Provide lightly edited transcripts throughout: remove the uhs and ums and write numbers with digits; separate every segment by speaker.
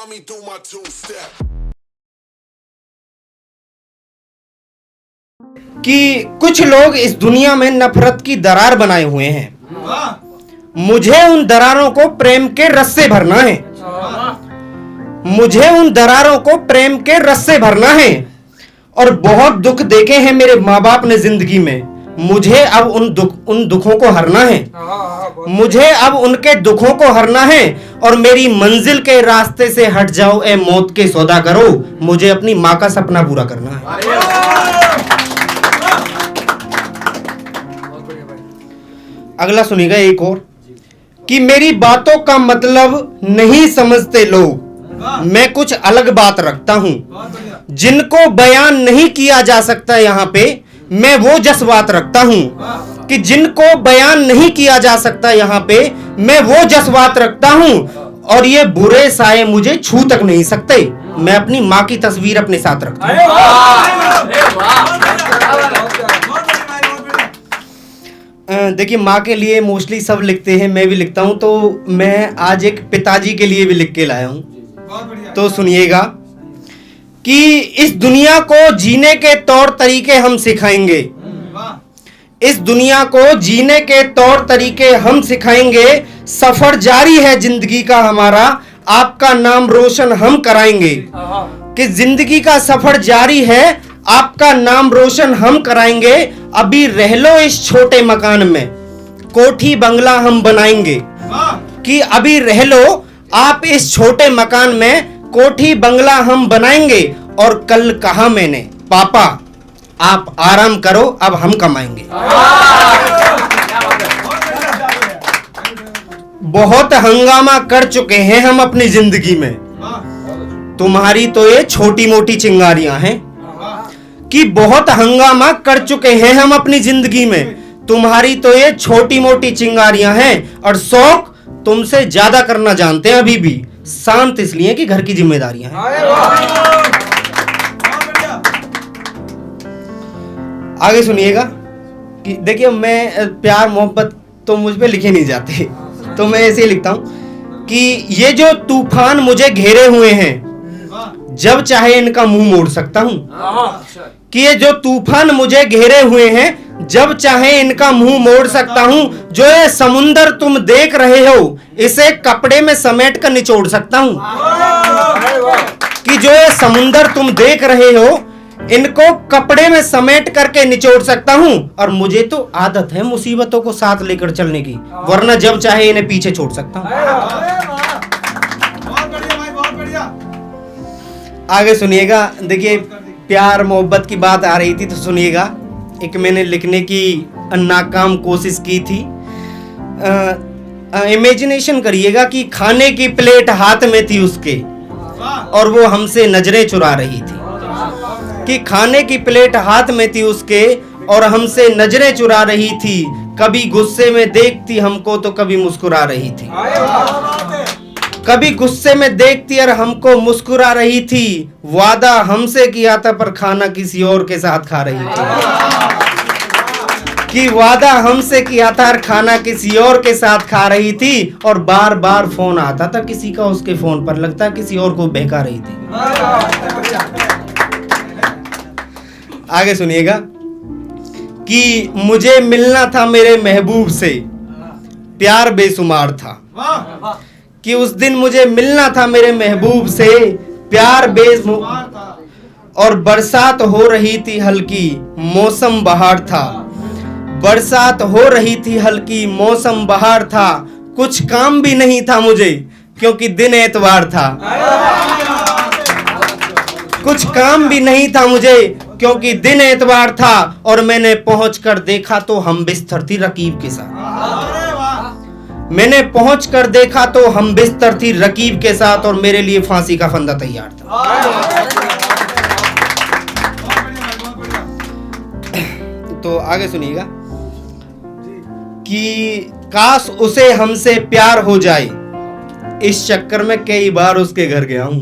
Speaker 1: Saw me do my two-step.
Speaker 2: कि कुछ लोग इस दुनिया में नफरत की दरार बनाए हुए हैं। मुझे उन दरारों को प्रेम के रस से भरना है। मुझे उन दरारों को प्रेम के रस से भरना है। और बहुत दुख देखे हैं मेरे माँ बाप ने जिंदगी में। मुझे अब उन दुखों को हरना है। मुझे अब उनके दुखों को हरना है। और मेरी मंजिल के रास्ते से हट जाओ ए मौत के सौदा करो। मुझे अपनी माँ का सपना पूरा करना है। अगला सुनिएगा एक और, कि मेरी बातों का मतलब नहीं समझते लोग। मैं कुछ अलग बात रखता हूं जिनको बयान नहीं किया जा सकता यहाँ पे। मैं वो जज्बात रखता हूं कि जिनको बयान नहीं किया जा सकता यहाँ पे। मैं वो जज्बात रखता हूं और ये बुरे साए मुझे छू तक नहीं सकते। मैं अपनी माँ की तस्वीर अपने साथ रखता हूं। देखिए, माँ के लिए मोस्टली सब लिखते हैं, मैं भी लिखता हूं। तो मैं आज एक पिताजी के लिए भी लिख के लाया हूं। तो सुनिएगा कि इस दुनिया को जीने के तौर तरीके हम सिखाएंगे। इस दुनिया को जीने के तौर तरीके हम सिखाएंगे। सफर जारी है जिंदगी का हमारा, आपका नाम रोशन हम कराएंगे। कि जिंदगी का सफर जारी है, आपका नाम रोशन हम कराएंगे। अभी रह लो इस छोटे मकान में, कोठी बंगला हम बनाएंगे। कि अभी रह लो आप इस छोटे मकान में, कोठी बंगला हम बनाएंगे। और कल कहा मैंने, पापा आप आराम करो, अब हम कमाएंगे। बहुत हंगामा कर चुके हैं हम अपनी जिंदगी में। तुम्हारी तो ये छोटी मोटी चिंगारियां हैं। कि बहुत हंगामा कर चुके हैं हम अपनी जिंदगी में। तुम्हारी तो ये छोटी मोटी चिंगारियां हैं। और शौक तुमसे ज्यादा करना जानते हैं अभी भी। शांत इसलिए कि घर की जिम्मेदारियां हैं। आगे सुनिएगा कि देखिए, मैं प्यार मोहब्बत तो मुझ पे लिखे नहीं जाते, तो मैं ऐसे ही लिखता हूं कि ये जो तूफान मुझे घेरे हुए हैं, जब चाहे इनका मुंह मोड़ सकता हूं। कि ये जो तूफान मुझे घेरे हुए हैं, जब चाहे इनका मुंह मोड़ सकता हूं। जो ये समुंदर तुम देख रहे हो, इसे कपड़े में समेट कर निचोड़ सकता हूं। कि जो ये समुंदर तुम देख रहे हो, इनको कपड़े में समेट करके निचोड़ सकता हूं। और मुझे तो आदत है मुसीबतों को साथ लेकर चलने की, वरना जब चाहे इन्हें पीछे छोड़ सकता हूं। आगे सुनिएगा। देखिए, प्यार मोहब्बत की बात आ रही थी, तो सुनिएगा। एक मैंने लिखने की नाकाम कोशिश की थी। इमेजिनेशन करिएगा कि खाने की प्लेट हाथ में थी उसके, और वो हमसे नजरें चुरा रही थी। कि खाने की प्लेट हाथ में थी उसके और हमसे नजरें चुरा रही थी। कभी गुस्से में देखती हमको तो कभी मुस्कुरा रही थी। कभी गुस्से में देखती और हमको मुस्कुरा रही थी। वादा हमसे किया था पर खाना किसी और के साथ खा रही थी। कि वादा हमसे किया था और खाना किसी और के साथ खा रही थी। और बार बार फोन आता था किसी का उसके फोन पर, लगता किसी और को बहका रही थी। आगे सुनिएगा कि मुझे मिलना था मेरे महबूब से, प्यार बेसुमार था। कि उस दिन मुझे मिलना था मेरे महबूब से, प्यार बेसुमार था। और बरसात हो रही थी हल्की, मौसम बहार था। बरसात हो रही थी हल्की, मौसम बहार था। कुछ काम भी नहीं था मुझे क्योंकि दिन एतवार था। कुछ काम भी नहीं था मुझे क्योंकि दिन एतवार था। और मैंने पहुंचकर देखा तो हम बिस्तर थी रकीब के साथ। मैंने पहुंचकर देखा तो हम बिस्तर थी रकीब के साथ। और मेरे लिए फांसी का फंदा तैयार था। तो आगे सुनिएगा कि काश उसे हमसे प्यार हो जाए, इस चक्कर में कई बार उसके घर गया हूं।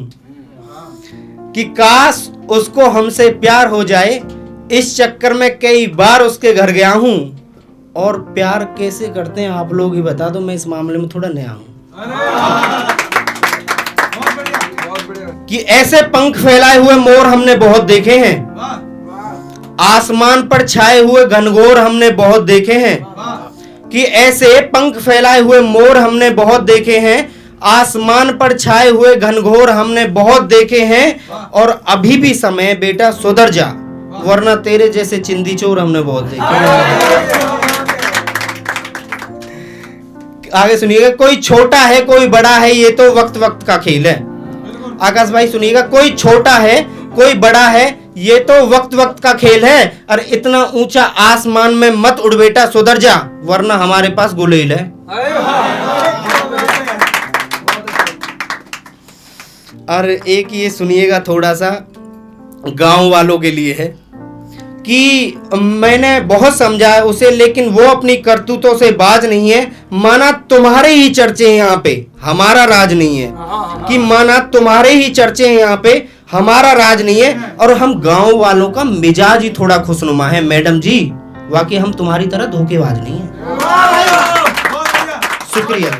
Speaker 2: कि काश उसको हमसे प्यार हो जाए, इस चक्कर में कई बार उसके घर गया हूं। और प्यार कैसे करते हैं आप लोग ही बता दो, मैं इस मामले में थोड़ा नया हूं। कि ऐसे पंख फैलाए हुए मोर हमने बहुत देखे हैं, आसमान पर छाए हुए घनघोर हमने बहुत देखे हैं, कि ऐसे पंख फैलाए हुए मोर हमने बहुत देखे हैं, आसमान पर छाए हुए घनघोर हमने बहुत देखे हैं, और अभी भी समय बेटा सुधर जा, वरना तेरे जैसे चिंदी चोर हमने बहुत देखे हैं। आगे सुनिएगा, कोई छोटा है कोई बड़ा है ये तो वक्त वक्त का खेल है। आकाश भाई सुनिएगा, कोई छोटा है कोई बड़ा है ये तो वक्त वक्त का खेल है, और इतना ऊंचा आसमान में मत उड़ बेटा, सुधर जा, वरना हमारे पास गुलेल है। और एक ये सुनिएगा थोड़ा सा गांव वालों के लिए है, कि मैंने बहुत समझा उसे लेकिन वो अपनी करतूतों से बाज नहीं है, माना तुम्हारे ही चर्चे हैं यहाँ पे, हमारा राज नहीं है, कि माना तुम्हारे ही चर्चे हैं यहाँ पे, हमारा राज नहीं है, और हम गांव वालों का मिजाज ही थोड़ा खुशनुमा है मैडम जी, वाकई हम तुम्हारी तरह धोखेबाज नहीं है। शुक्रिया।